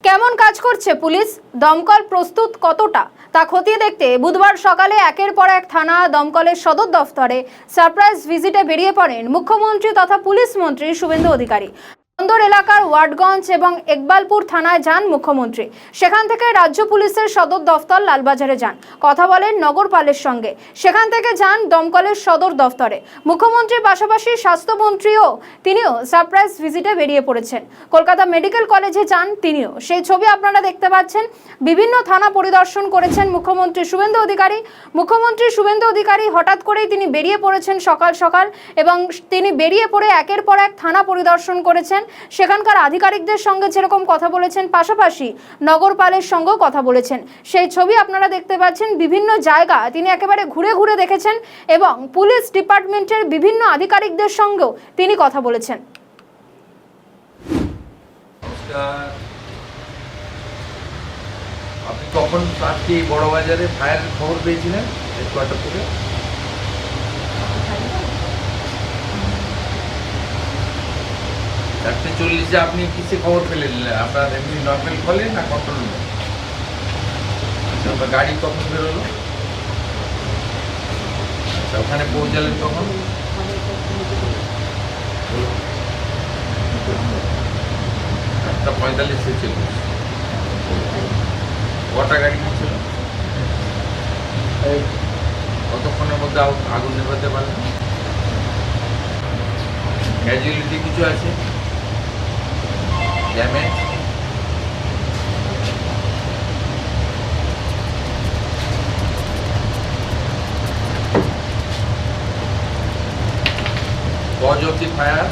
কেমন কাজ করছে পুলিশ, দমকল প্রস্তুত কতটা তা খতিয়ে দেখতে বুধবার সকালে একের পর এক থানা দমকলের সদর দফতরে সারপ্রাইজ ভিজিটে বেরিয়ে পড়েন মুখ্যমন্ত্রী তথা পুলিশ মন্ত্রী শুভেন্দু অধিকারী। বন্দর এলাকার ওয়ার্ডগঞ্জ এবং একবালপুর থানায় যান মুখ্যমন্ত্রী। সেখান থেকে রাজ্য পুলিশের সদর দফতর লালবাজারে যান, কথা বলেন নগরপালের সঙ্গে। সেখান থেকে যান দমকলের সদর দফতরে। মুখ্যমন্ত্রীর পাশাপাশি স্বাস্থ্যমন্ত্রীও তিনিও সারপ্রাইজ ভিজিটে বেরিয়ে পড়েছেন। কলকাতা মেডিকেল কলেজে যান তিনিও, সেই ছবি আপনারা দেখতে পাচ্ছেন। বিভিন্ন থানা পরিদর্শন করেছেন মুখ্যমন্ত্রী শুভেন্দু অধিকারী। মুখ্যমন্ত্রী শুভেন্দু অধিকারী হঠাৎ করেই তিনি বেরিয়ে পড়েছেন সকাল সকাল, এবং তিনি বেরিয়ে পড়ে একের পর এক থানা পরিদর্শন করেছেন। সেখানকার আধিকারিকদের সঙ্গে যেরকম কথা বলেছেন, পাশাপাশি নগরপালের সঙ্গেও কথা বলেছেন। সেই ছবি আপনারা দেখতে পাচ্ছেন। বিভিন্ন জায়গা তিনি একেবারে ঘুরে ঘুরে দেখেছেন এবং পুলিশ ডিপার্টমেন্টের বিভিন্ন আধিকারিকদের সঙ্গেও তিনি কথা বলেছেন। আপনি কখন আজকে বড় বাজারে ফায়ারের খবর পেয়েছিলেন? কয়টা থেকে? 4:40 আপনি কিসে খবর পেলেন? আপনার এমনি নর্মাল কলে না কন্ট্রোল রুমে? আচ্ছা, আপনার গাড়ি কখন বেরোলো? আচ্ছা, ওখানে পৌঁছালেন কখন? 8:45 ছিল। কটা গাড়ি ছিল? কতক্ষণের মধ্যে আগুন নেভাতে পারলেন? ক্যাজুয়ালিটি কিছু আছে? Damage? Cause of the fire?